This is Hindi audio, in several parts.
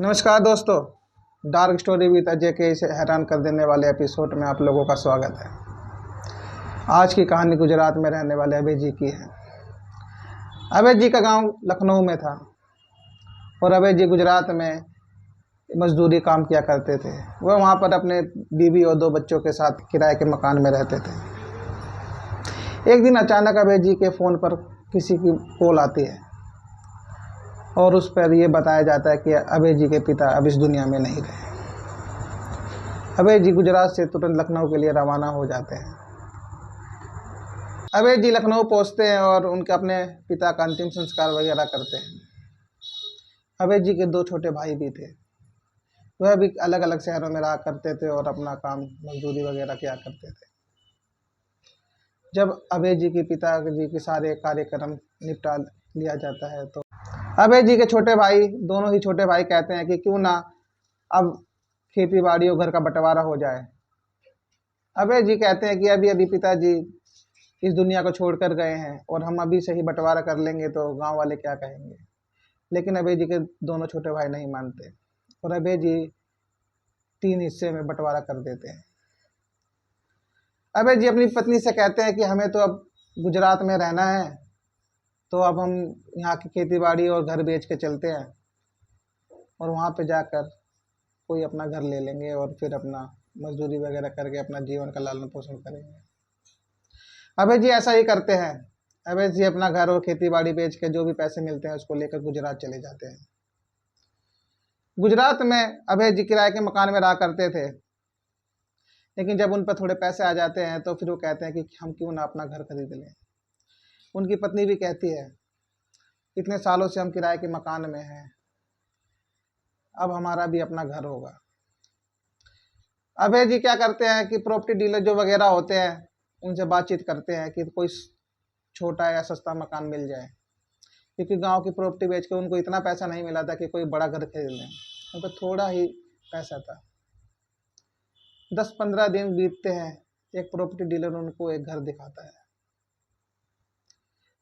नमस्कार दोस्तों, डार्क स्टोरी विद अजय के इस हैरान कर देने वाले एपिसोड में आप लोगों का स्वागत है। आज की कहानी गुजरात में रहने वाले अभय जी की है। अभय जी का गांव लखनऊ में था और अभय जी गुजरात में मजदूरी काम किया करते थे। वह वहां पर अपने बीवी और 2 बच्चों के साथ किराए के मकान में रहते थे। एक दिन अचानक अभय जी के फ़ोन पर किसी की कॉल आती है और उस पर यह बताया जाता है कि अभय जी के पिता अब इस दुनिया में नहीं रहे। अभय जी गुजरात से तुरंत लखनऊ के लिए रवाना हो जाते हैं। अभय जी लखनऊ पहुंचते हैं और उनके अपने पिता का अंतिम संस्कार वगैरह करते हैं। अभय जी के 2 छोटे भाई भी थे। वह भी अलग अलग शहरों में रहा करते थे और अपना काम मजदूरी वगैरह किया करते थे। जब अभय जी के पिताजी के सारे कार्यक्रम निपटा लिया जाता है तो अभय जी के छोटे भाई, दोनों ही छोटे भाई कहते हैं कि क्यों ना अब खेती बाड़ी और घर का बंटवारा हो जाए। अभय जी कहते हैं कि अभी अभी पिताजी इस दुनिया को छोड़कर गए हैं और हम अभी से ही बंटवारा कर लेंगे तो गांव वाले क्या कहेंगे। लेकिन अभय जी के दोनों छोटे भाई नहीं मानते और अभय जी 3 हिस्से में बंटवारा कर देते हैं। अभय जी अपनी पत्नी से कहते हैं कि हमें तो अब गुजरात में रहना है, तो अब हम यहाँ की खेती बाड़ी और घर बेच के चलते हैं और वहाँ पे जाकर कोई अपना घर ले लेंगे और फिर अपना मजदूरी वगैरह करके अपना जीवन का लालन पोषण करेंगे। अभय जी ऐसा ही करते हैं। अभय जी अपना घर और खेती बाड़ी बेच के जो भी पैसे मिलते हैं उसको लेकर गुजरात चले जाते हैं। गुजरात में अभय जी किराए के मकान में रहा करते थे, लेकिन जब उन पर थोड़े पैसे आ जाते हैं तो फिर वो कहते हैं कि हम क्यों ना अपना घर खरीद लें। उनकी पत्नी भी कहती है, इतने सालों से हम किराए के मकान में हैं, अब हमारा भी अपना घर होगा। अभय जी क्या करते हैं कि प्रॉपर्टी डीलर जो वगैरह होते हैं उनसे बातचीत करते हैं कि कोई छोटा या सस्ता मकान मिल जाए, क्योंकि गांव की प्रॉपर्टी बेच के उनको इतना पैसा नहीं मिला था कि कोई बड़ा घर खरीद लें। उन पर थोड़ा ही पैसा था। 10-15 दिन बीतते हैं, एक प्रॉपर्टी डीलर उनको एक घर दिखाता है।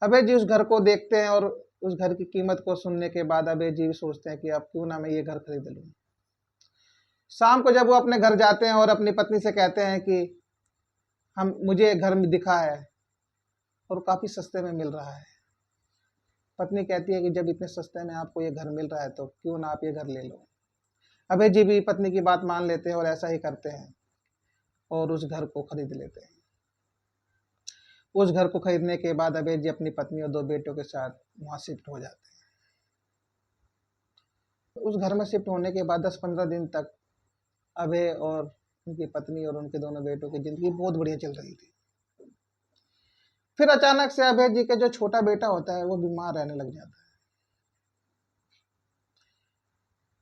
अभय जी उस घर को देखते हैं और उस घर की कीमत को सुनने के बाद अभय जी सोचते हैं कि अब क्यों ना मैं ये घर खरीद लूं। शाम को जब वो अपने घर जाते हैं और अपनी पत्नी से कहते हैं कि मुझे एक घर में दिखा है और काफ़ी सस्ते में मिल रहा है। पत्नी कहती है कि जब इतने सस्ते में आपको ये घर मिल रहा है तो क्यों ना आप ये घर ले लो। अभय जी भी पत्नी की बात मान लेते हैं और ऐसा ही करते हैं और उस घर को खरीद लेते हैं। उस घर को खरीदने के बाद अभय जी अपनी पत्नी और 2 बेटों के साथ वहाँ शिफ्ट हो जाते हैं। उस घर में शिफ्ट होने के बाद 10-15 दिन तक अभय और उनकी पत्नी और उनके दोनों बेटों की जिंदगी बहुत बढ़िया चल रही थी। फिर अचानक से अभय जी का जो छोटा बेटा होता है वो बीमार रहने लग जाता है।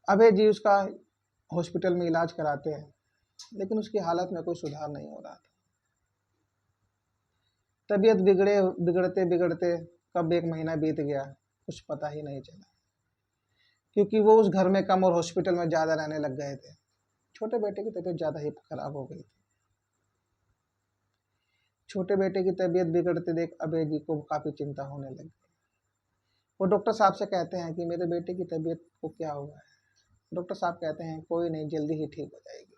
अभय जी उसका हॉस्पिटल में इलाज कराते हैं, लेकिन उसकी हालत में कोई सुधार नहीं हो रहा था। तबीयत बिगड़ते बिगड़ते कब 1 महीना बीत गया कुछ पता ही नहीं चला, क्योंकि वो उस घर में कम और हॉस्पिटल में ज़्यादा रहने लग गए थे। छोटे बेटे की तबीयत ज़्यादा ही खराब हो गई थी। छोटे बेटे की तबीयत बिगड़ते देख अभय जी को काफ़ी चिंता होने लगी। वो डॉक्टर साहब से कहते हैं कि मेरे बेटे की तबीयत को क्या हुआ है। डॉक्टर साहब कहते हैं कोई नहीं, जल्दी ही ठीक हो जाएगी।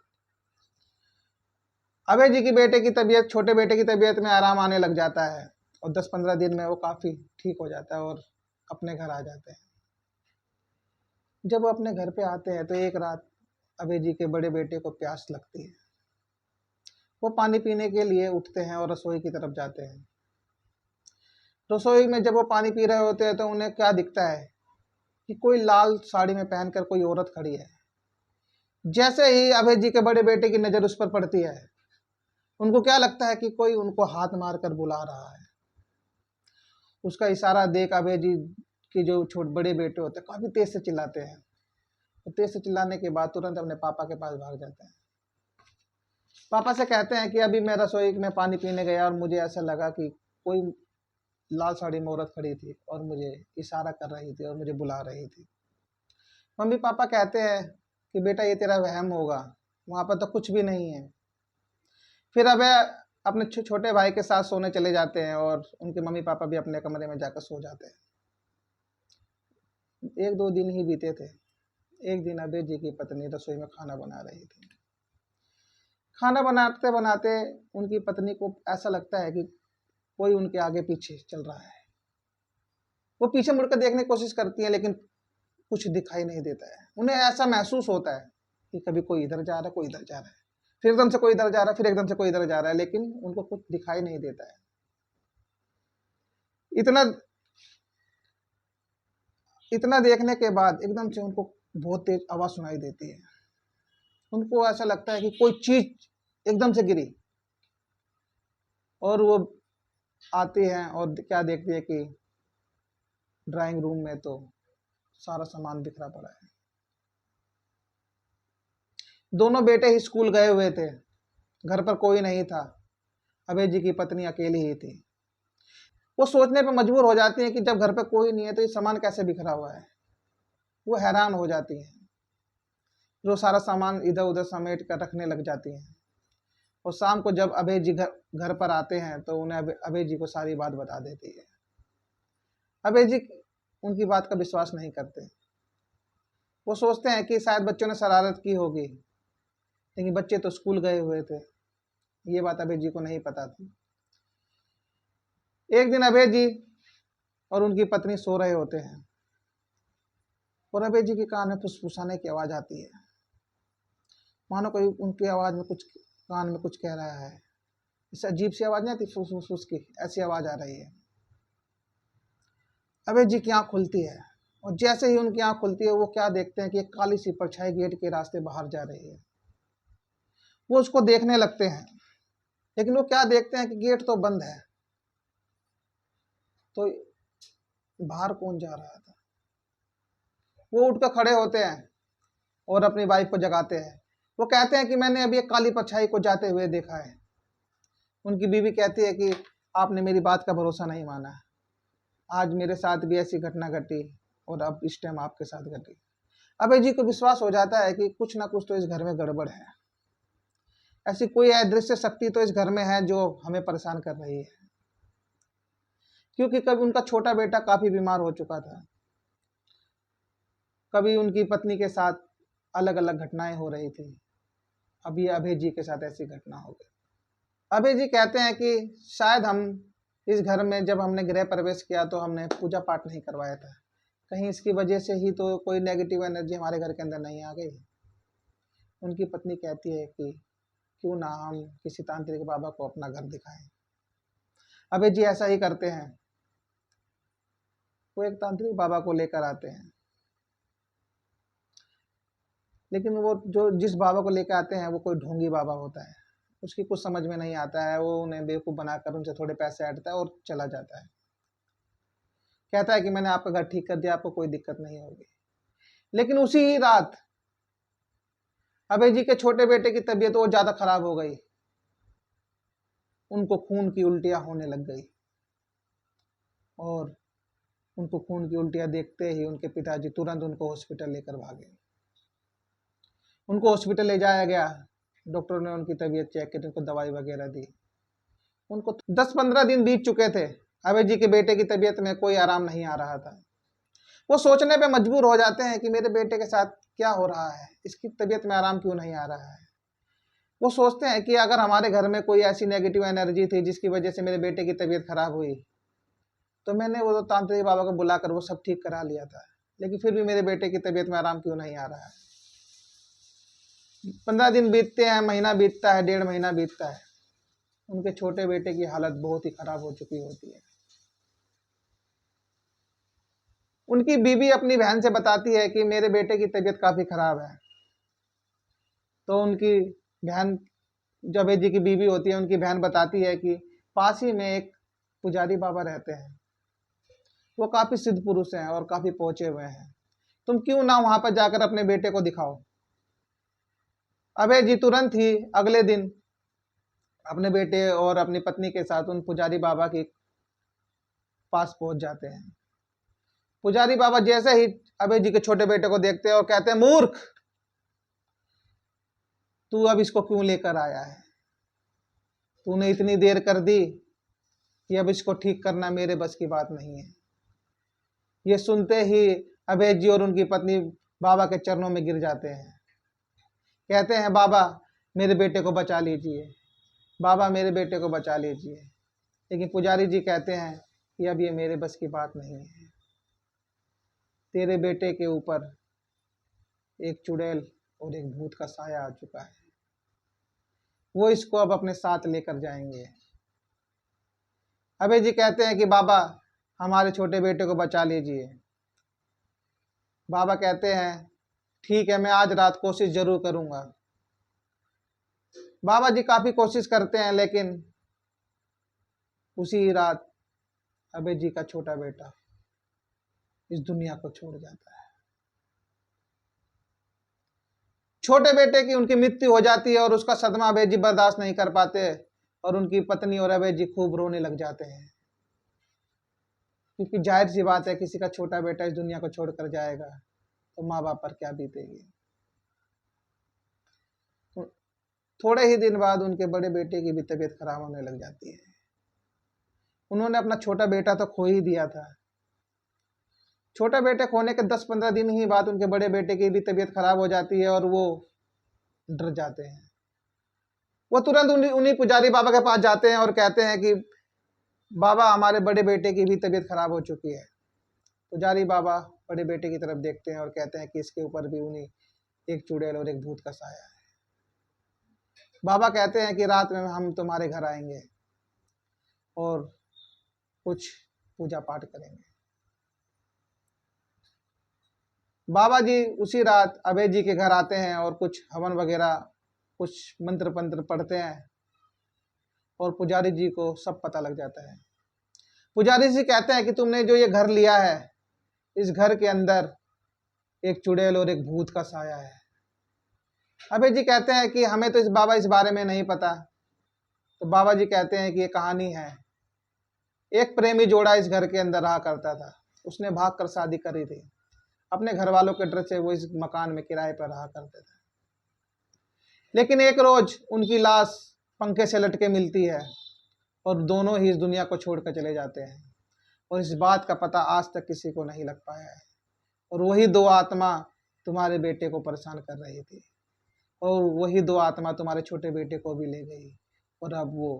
अभय जी की बेटे की तबीयत, छोटे बेटे की तबीयत में आराम आने लग जाता है और 10-15 दिन में वो काफ़ी ठीक हो जाता है और अपने घर आ जाते हैं। जब वो अपने घर पे आते हैं तो एक रात अभय जी के बड़े बेटे को प्यास लगती है। वो पानी पीने के लिए उठते हैं और रसोई की तरफ जाते हैं। रसोई में जब वो पानी पी रहे होते हैं तो उन्हें क्या दिखता है कि कोई लाल साड़ी में पहनकर कोई औरत खड़ी है। जैसे ही अभय जी के बड़े बेटे की नज़र उस पर पड़ती है, उनको क्या लगता है कि कोई उनको हाथ मारकर बुला रहा है। उसका इशारा देख अभय जी के जो बड़े बेटे होते हैं काफ़ी तेज से चिल्लाते हैं। तो तेज से चिल्लाने के बाद तुरंत अपने पापा के पास भाग जाते हैं। पापा से कहते हैं कि अभी मैं रसोई में पानी पीने गया और मुझे ऐसा लगा कि कोई लाल साड़ी में औरत खड़ी थी और मुझे इशारा कर रही थी और मुझे बुला रही थी। मम्मी पापा कहते हैं कि बेटा ये तेरा वहम होगा, वहाँ पर तो कुछ भी नहीं है। फिर अभय अपने छोटे भाई के साथ सोने चले जाते हैं और उनके मम्मी पापा भी अपने कमरे में जाकर सो जाते हैं। 1-2 दिन ही बीते थे। एक दिन अभय जी की पत्नी रसोई में खाना बना रही थी। खाना बनाते बनाते उनकी पत्नी को ऐसा लगता है कि कोई उनके आगे पीछे चल रहा है। वो पीछे मुड़कर देखने की कोशिश करती है, लेकिन कुछ दिखाई नहीं देता है। उन्हें ऐसा महसूस होता है कि कभी कोई इधर जा रहा है, कोई इधर जा रहा है, फिर एकदम से कोई इधर जा रहा है, फिर एकदम से कोई इधर जा रहा है, लेकिन उनको कुछ दिखाई नहीं देता है। इतना इतना देखने के बाद एकदम से उनको बहुत तेज आवाज सुनाई देती है। उनको ऐसा लगता है कि कोई चीज एकदम से गिरी, और वो आती हैं और क्या देखती है कि ड्राइंग रूम में तो सारा सामान बिखरा पड़ा है। दोनों बेटे ही स्कूल गए हुए थे, घर पर कोई नहीं था, अभय जी की पत्नी अकेली ही थी। वो सोचने पर मजबूर हो जाती है कि जब घर पर कोई नहीं है तो ये सामान कैसे बिखरा हुआ है। वो हैरान हो जाती है, जो सारा सामान इधर उधर समेट कर रखने लग जाती हैं। और शाम को जब अभय जी घर पर आते हैं तो उन्हें अभय जी को सारी बात बता देती है। अभय जी उनकी बात का विश्वास नहीं करते। वो सोचते हैं कि शायद बच्चों ने शरारत की होगी, लेकिन बच्चे तो स्कूल गए हुए थे। ये बात अभय जी को नहीं पता थी। एक दिन अभय जी और उनकी पत्नी सो रहे होते हैं और अभय जी के कान में फुसफुसाने की आवाज आती है, मानो कोई उनकी आवाज में कुछ कान में कुछ कह रहा है। इस अजीब सी आवाज नहीं आती, फुस की ऐसी आवाज आ रही है। अभय जी की आंख खुलती है, और जैसे ही उनकी आंख खुलती है वो क्या देखते हैं कि एक काली सी परछाई गेट के रास्ते बाहर जा रही है। वो उसको देखने लगते हैं, लेकिन वो क्या देखते हैं कि गेट तो बंद है, तो बाहर कौन जा रहा था। वो उठकर खड़े होते हैं और अपनी वाइफ को जगाते हैं। वो कहते हैं कि मैंने अभी एक काली परछाई को जाते हुए देखा है। उनकी बीवी कहती है कि आपने मेरी बात का भरोसा नहीं माना, आज मेरे साथ भी ऐसी घटना घटी और अब इस टाइम आपके साथ घटी। अभय जी को विश्वास हो जाता है कि कुछ ना कुछ तो इस घर में गड़बड़ है। ऐसी कोई अदृश्य शक्ति तो इस घर में है जो हमें परेशान कर रही है। क्योंकि कभी उनका छोटा बेटा काफी बीमार हो चुका था, कभी उनकी पत्नी के साथ अलग अलग घटनाएं हो रही थी, अभी अभय जी के साथ ऐसी घटना हो गई। अभय जी कहते हैं कि शायद हम इस घर में जब हमने गृह प्रवेश किया तो हमने पूजा पाठ नहीं करवाया था, कहीं इसकी वजह से ही तो कोई नेगेटिव एनर्जी हमारे घर के अंदर नहीं आ गई। उनकी पत्नी कहती है कि क्यों ना हम किसी तांत्रिक बाबा को अपना घर दिखाएं। अभय जी ऐसा ही करते हैं, वो एक तांत्रिक बाबा को लेकर आते हैं, लेकिन वो जो जिस बाबा को लेकर आते हैं वो कोई ढोंगी बाबा होता है। उसकी कुछ समझ में नहीं आता है, वो उन्हें बेवकूफ़ बनाकर उनसे थोड़े पैसे ऐंठता है और चला जाता है। कहता है कि मैंने आपका घर ठीक कर दिया, आपको कोई दिक्कत नहीं होगी। लेकिन उसी ही रात अभय जी के छोटे बेटे की तबीयत और ज़्यादा खराब हो गई। उनको खून की उल्टियाँ होने लग गई, और उनको खून की उल्टियाँ देखते ही उनके पिताजी तुरंत उनको हॉस्पिटल लेकर भागे। उनको हॉस्पिटल ले जाया गया, डॉक्टर ने उनकी तबीयत चेक की, उनको दवाई वगैरह दी। उनको 10-15 दिन बीत चुके थे, अभय जी के बेटे की तबीयत में कोई आराम नहीं आ रहा था। वो सोचने पे मजबूर हो जाते हैं कि मेरे बेटे के साथ क्या हो रहा है, इसकी तबीयत में आराम क्यों नहीं आ रहा है। वो सोचते हैं कि अगर हमारे घर में कोई ऐसी नेगेटिव एनर्जी थी जिसकी वजह से मेरे बेटे की तबीयत खराब हुई, तो मैंने वो तांत्रिक बाबा को बुलाकर वो सब ठीक करा लिया था, लेकिन फिर भी मेरे बेटे की तबीयत में आराम क्यों नहीं आ रहा है। 15 दिन बीतते हैं, महीना बीतता है, 1.5 महीना बीतता है, उनके छोटे बेटे की हालत बहुत ही खराब हो चुकी होती है। उनकी बीवी अपनी बहन से बताती है कि मेरे बेटे की तबीयत काफ़ी खराब है। तो उनकी बहन, जो अभय जी की बीवी होती है, उनकी बहन बताती है कि पास ही में एक पुजारी बाबा रहते हैं, वो काफ़ी सिद्ध पुरुष हैं और काफ़ी पहुँचे हुए हैं, तुम क्यों ना वहाँ पर जाकर अपने बेटे को दिखाओ। अभय जी तुरंत ही अगले दिन अपने बेटे और अपनी पत्नी के साथ उन पुजारी बाबा के पास पहुंच जाते हैं। पुजारी बाबा जैसे ही अभय जी के छोटे बेटे को देखते हैं और कहते हैं, मूर्ख, तू अब इसको क्यों लेकर आया है, तूने इतनी देर कर दी कि अब इसको ठीक करना मेरे बस की बात नहीं है। ये सुनते ही अभय जी और उनकी पत्नी बाबा के चरणों में गिर जाते हैं, कहते हैं बाबा मेरे बेटे को बचा लीजिए, बाबा मेरे बेटे को बचा लीजिए। लेकिन पुजारी जी कहते हैं कि अब ये मेरे बस की बात नहीं है, तेरे बेटे के ऊपर एक चुड़ैल और एक भूत का साया आ चुका है, वो इसको अब अपने साथ लेकर जाएंगे। अभय जी कहते हैं कि बाबा हमारे छोटे बेटे को बचा लीजिए। बाबा कहते हैं ठीक है, मैं आज रात कोशिश जरूर करूंगा। बाबा जी काफी कोशिश करते हैं, लेकिन उसी रात अभय जी का छोटा बेटा इस दुनिया को छोड़ जाता है। छोटे बेटे की उनकी मृत्यु हो जाती है और उसका सदमा अभय जी बर्दाश्त नहीं कर पाते और उनकी पत्नी और अभय जी खूब रोने लग जाते हैं, क्योंकि जाहिर सी बात है किसी का छोटा बेटा इस दुनिया को छोड़कर जाएगा तो माँ बाप पर क्या बीतेगी। तो थोड़े ही दिन बाद उनके बड़े बेटे की भी तबीयत खराब होने लग जाती है। उन्होंने अपना छोटा बेटा तो खो ही दिया था। छोटा बेटे खोने के 10-15 दिन ही बाद उनके बड़े बेटे की भी तबीयत खराब हो जाती है और वो डर जाते हैं। वो तुरंत उन्हीं पुजारी बाबा के पास जाते हैं और कहते हैं कि बाबा हमारे बड़े बेटे की भी तबीयत खराब हो चुकी है। पुजारी बाबा बड़े बेटे की तरफ देखते हैं और कहते हैं कि इसके ऊपर भी उन्हीं एक चुड़ैल और एक भूत का साया है। बाबा कहते हैं कि रात में हम तुम्हारे घर आएंगे और कुछ पूजा पाठ करेंगे। बाबा जी उसी रात अभय जी के घर आते हैं और कुछ हवन वगैरह कुछ मंत्र पंत्र पढ़ते हैं और पुजारी जी को सब पता लग जाता है। पुजारी जी कहते हैं कि तुमने जो ये घर लिया है, इस घर के अंदर एक चुड़ैल और एक भूत का साया है। अभय जी कहते हैं कि हमें तो इस बारे में नहीं पता। तो बाबा जी कहते हैं कि ये कहानी है, एक प्रेमी जोड़ा इस घर के अंदर रहा करता था। उसने भाग कर शादी करी थी, अपने घर वालों के डर से वो इस मकान में किराए पर रहा करते थे। लेकिन एक रोज उनकी लाश पंखे से लटके मिलती है और दोनों ही इस दुनिया को छोड़कर चले जाते हैं और इस बात का पता आज तक किसी को नहीं लग पाया है। और वही दो आत्मा तुम्हारे बेटे को परेशान कर रही थी और वही दो आत्मा तुम्हारे छोटे बेटे को भी ले गई और अब वो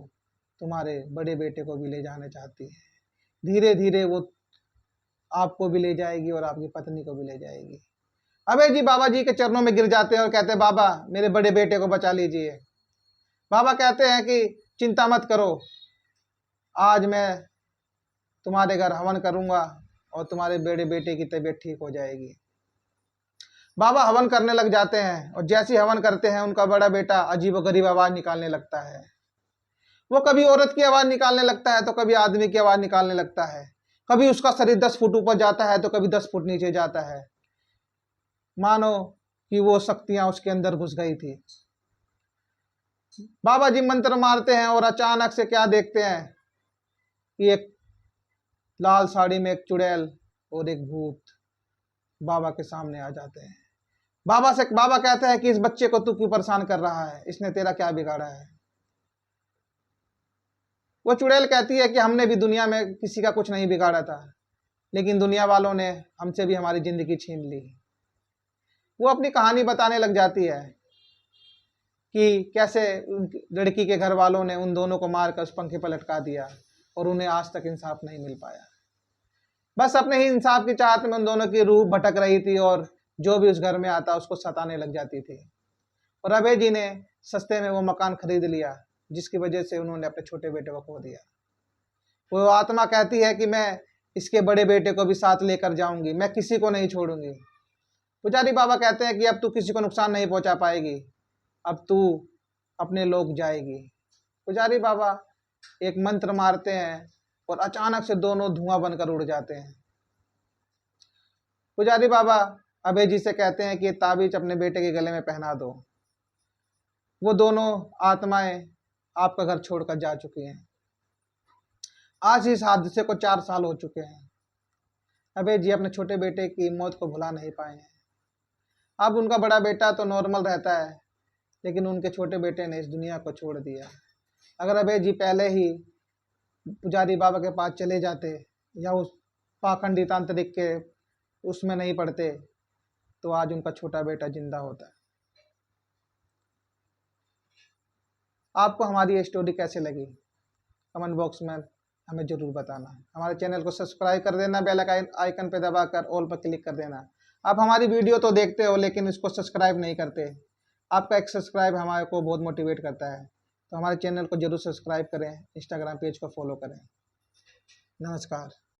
तुम्हारे बड़े बेटे को भी ले जाना चाहती है। धीरे धीरे वो आपको भी ले जाएगी और आपकी पत्नी को भी ले जाएगी। अभय जी बाबा जी के चरणों में गिर जाते हैं और कहते हैं बाबा मेरे बड़े बेटे को बचा लीजिए। बाबा कहते हैं कि चिंता मत करो, आज मैं तुम्हारे घर हवन करूंगा और तुम्हारे बड़े बेटे की तबीयत ठीक हो जाएगी। बाबा हवन करने लग जाते हैं और जैसे हवन करते हैं उनका बड़ा बेटा अजीबोगरीब आवाज निकालने लगता है। वो कभी औरत की आवाज निकालने लगता है तो कभी आदमी की आवाज निकालने लगता है। कभी उसका शरीर 10 फुट ऊपर जाता है तो कभी 10 फुट नीचे जाता है, मानो कि वो शक्तियां उसके अंदर घुस गई थी। बाबा जी मंत्र मारते हैं और अचानक से क्या देखते हैं कि एक लाल साड़ी में एक चुड़ैल और एक भूत बाबा के सामने आ जाते हैं। बाबा कहते हैं कि इस बच्चे को तू क्यों परेशान कर रहा है, इसने तेरा क्या बिगाड़ा है। वो चुड़ैल कहती है कि हमने भी दुनिया में किसी का कुछ नहीं बिगाड़ा था, लेकिन दुनिया वालों ने हमसे भी हमारी जिंदगी छीन ली। वो अपनी कहानी बताने लग जाती है कि कैसे लड़की के घर वालों ने उन दोनों को मारकर उस पंखे पर लटका दिया और उन्हें आज तक इंसाफ नहीं मिल पाया। बस अपने ही इंसाफ की चाहत में उन दोनों की रूह भटक रही थी और जो भी उस घर में आता उसको सताने लग जाती थी। और अभय जी ने सस्ते में वो मकान खरीद लिया, जिसकी वजह से उन्होंने अपने छोटे बेटे को खो दिया। वो आत्मा कहती है कि मैं इसके बड़े बेटे को भी साथ लेकर जाऊंगी, मैं किसी को नहीं छोड़ूंगी। पुजारी बाबा कहते हैं कि अब तू किसी को नुकसान नहीं पहुंचा पाएगी, अब तू अपने लोग जाएगी। पुजारी बाबा एक मंत्र मारते हैं और अचानक से दोनों धुआं बनकर उड़ जाते हैं। पुजारी बाबा अभय जी से कहते हैं कि ये ताबीज अपने बेटे के गले में पहना दो। वो दोनों आत्माएं आपका घर छोड़कर जा चुकी हैं। आज इस हादसे को 4 साल हो चुके हैं। अभय जी अपने छोटे बेटे की मौत को भुला नहीं पाए हैं। अब उनका बड़ा बेटा तो नॉर्मल रहता है, लेकिन उनके छोटे बेटे ने इस दुनिया को छोड़ दिया। अगर अभय जी पहले ही पुजारी बाबा के पास चले जाते या उस पाखंडी तांत्रिक के उसमें नहीं पड़ते तो आज उनका छोटा बेटा जिंदा होता है। आपको हमारी ये स्टोरी कैसे लगी कमेंट बॉक्स में हमें ज़रूर बताना। हमारे चैनल को सब्सक्राइब कर देना, बेल आइकन पे दबाकर ऑल पर क्लिक कर देना। आप हमारी वीडियो तो देखते हो लेकिन इसको सब्सक्राइब नहीं करते। आपका एक सब्सक्राइब हमारे को बहुत मोटिवेट करता है, तो हमारे चैनल को जरूर सब्सक्राइब करें, इंस्टाग्राम पेज को फॉलो करें। नमस्कार।